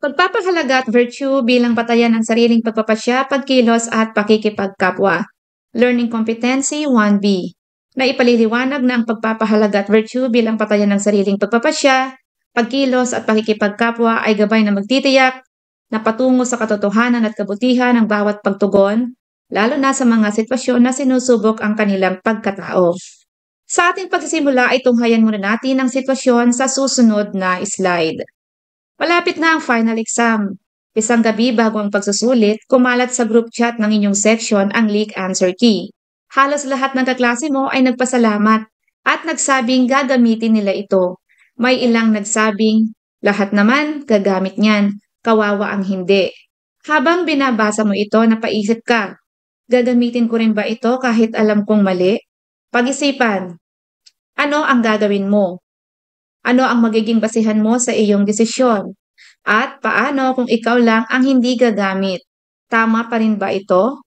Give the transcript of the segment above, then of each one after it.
Pagpapahalaga at virtue bilang batayan ng sariling pagpapasya, pagkilos at pakikipagkapwa. Learning Competency 1B. Na ipaliliwanag na ang pagpapahalaga at virtue bilang batayan ng sariling pagpapasya, pagkilos at pakikipagkapwa ay gabay na magtitiyak na patungo sa katotohanan at kabutihan ng bawat pagtugon, lalo na sa mga sitwasyon na sinusubok ang kanilang pagkatao. Sa ating pagsisimula ay tunghayan muna natin ang sitwasyon sa susunod na slide. Malapit na ang final exam. Isang gabi bago ang pagsusulit, kumalat sa group chat ng inyong section ang leak answer key. Halos lahat ng kaklase mo ay nagpasalamat at nagsabing gagamitin nila ito. May ilang nagsabing, lahat naman gagamit niyan, kawawa ang hindi. Habang binabasa mo ito, napaisip ka, gagamitin ko rin ba ito kahit alam kong mali? Pag-isipan, ano ang gagawin mo? Ano ang magiging basihan mo sa iyong desisyon? At paano kung ikaw lang ang hindi gagamit? Tama pa rin ba ito?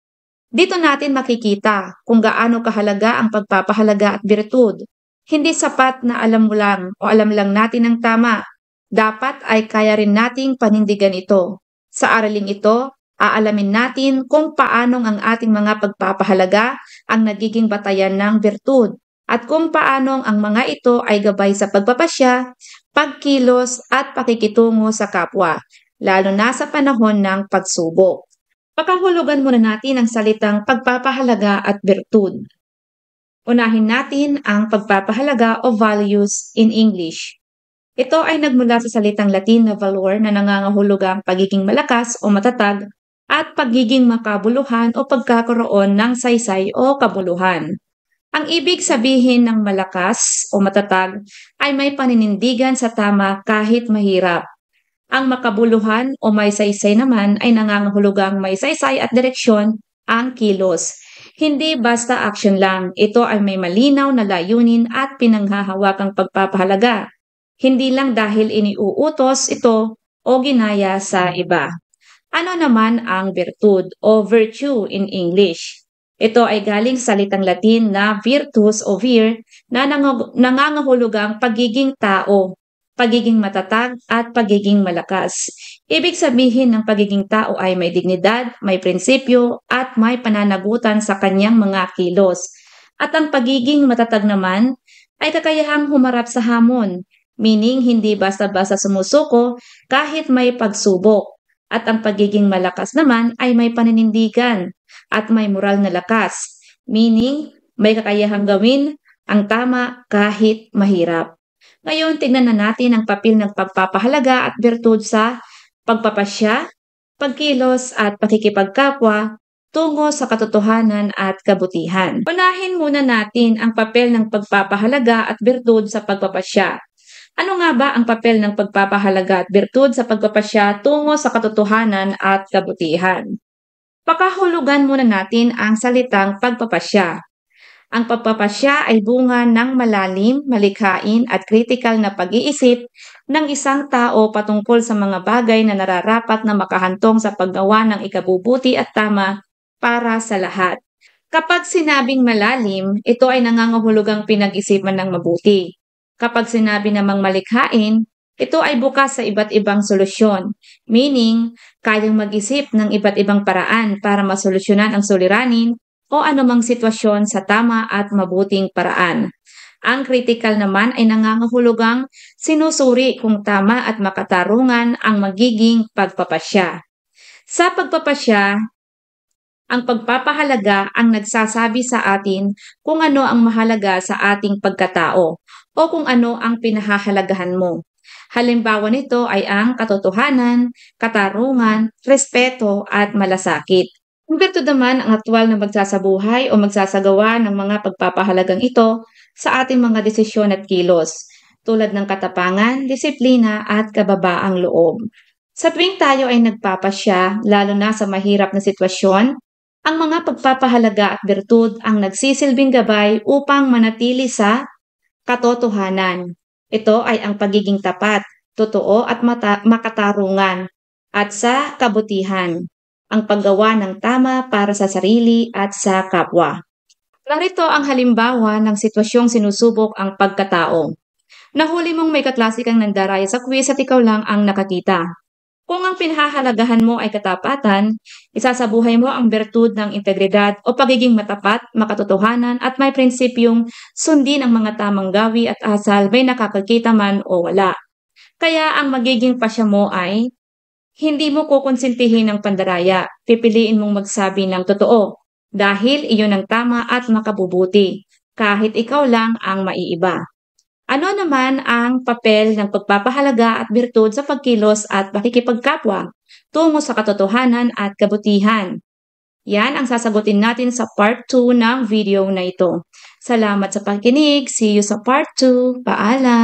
Dito natin makikita kung gaano kahalaga ang pagpapahalaga at birtud. Hindi sapat na alam mo lang o alam lang natin ang tama. Dapat ay kaya rin nating panindigan ito. Sa araling ito, aalamin natin kung paanong ang ating mga pagpapahalaga ang nagiging batayan ng birtud at kung paanong ang mga ito ay gabay sa pagpapasya, pagkilos at pakikitungo sa kapwa, lalo na sa panahon ng pagsubok. Pakahulugan muna natin ang salitang pagpapahalaga at birtud. Unahin natin ang pagpapahalaga o values in English. Ito ay nagmula sa salitang Latin na valor na nangangahulugang pagiging malakas o matatag at pagiging makabuluhan o pagkakaroon ng saysay o kabuluhan. Ang ibig sabihin ng malakas o matatag ay may paninindigan sa tama kahit mahirap. Ang makabuluhan o may saysay naman ay nangangahulugang may saysay at direksyon ang kilos. Hindi basta action lang, ito ay may malinaw na layunin at pinanghahawakang pagpapahalaga. Hindi lang dahil iniuutos ito o ginaya sa iba. Ano naman ang virtud o virtue in English? Ito ay galing sa salitang Latin na virtus o vir na nangangahulugang pagiging tao, pagiging matatag at pagiging malakas. Ibig sabihin ng pagiging tao ay may dignidad, may prinsipyo at may pananagutan sa kanyang mga kilos. At ang pagiging matatag naman ay kakayahang humarap sa hamon, meaning hindi basta-basta sumusuko kahit may pagsubok. At ang pagiging malakas naman ay may paninindigan at may moral na lakas, meaning may kakayahang gawin ang tama kahit mahirap. Ngayon, tingnan na natin ang papel ng pagpapahalaga at birtud sa pagpapasya, pagkilos at pakikipagkapwa tungo sa katotohanan at kabutihan. Unahin muna natin ang papel ng pagpapahalaga at birtud sa pagpapasya. Ano nga ba ang papel ng pagpapahalaga at birtud sa pagpapasya tungo sa katotohanan at kabutihan? Pakahulugan muna natin ang salitang pagpapasya. Ang pagpapasya ay bunga ng malalim, malikhain at kritikal na pag-iisip ng isang tao patungkol sa mga bagay na nararapat na makahantong sa paggawa ng ikabubuti at tama para sa lahat. Kapag sinabing malalim, ito ay nangangahulugang pinag-isipan ng mabuti. Kapag sinabi namang malikhain, ito ay bukas sa iba't ibang solusyon, meaning kayang mag-isip ng iba't ibang paraan para masolusyonan ang suliranin o anumang sitwasyon sa tama at mabuting paraan. Ang critical naman ay nangangahulugang sinusuri kung tama at makatarungan ang magiging pagpapasya. Sa pagpapasya, ang pagpapahalaga ang nagsasabi sa atin kung ano ang mahalaga sa ating pagkatao o kung ano ang pinahahalagahan mo. Halimbawa nito ay ang katotohanan, katarungan, respeto at malasakit. Ang birtud naman ang aktwal na magsasabuhay o magsasagawa ng mga pagpapahalagang ito sa ating mga desisyon at kilos, tulad ng katapangan, disiplina at kababaang loob. Sa tuwing tayo ay nagpapasya, lalo na sa mahirap na sitwasyon, ang mga pagpapahalaga at birtud ang nagsisilbing gabay upang manatili sa katotohanan. Ito ay ang pagiging tapat, totoo at makatarungan, at sa kabutihan, ang paggawa ng tama para sa sarili at sa kapwa. Narito ang halimbawa ng sitwasyong sinusubok ang pagkatao. Nahuli mong may kaklase kang nandaraya sa quiz at ikaw lang ang nakakita. Kung ang pinahahalagahan mo ay katapatan, isasabuhay mo ang bertud ng integridad o pagiging matapat, makatotohanan at may prinsipyong sundin ang mga tamang gawi at asal may nakakakita man o wala. Kaya ang magiging pasya mo ay hindi mo kukonsintihin ng pandaraya. Pipiliin mong magsabi ng totoo dahil iyon ang tama at makabubuti, kahit ikaw lang ang maiiba. Ano naman ang papel ng pagpapahalaga at birtud sa pagkilos at pakikipagkapwa tungo sa katotohanan at kabutihan? Yan ang sasagutin natin sa part 2 ng video na ito. Salamat sa pakikinig. See you sa part 2. Paalam!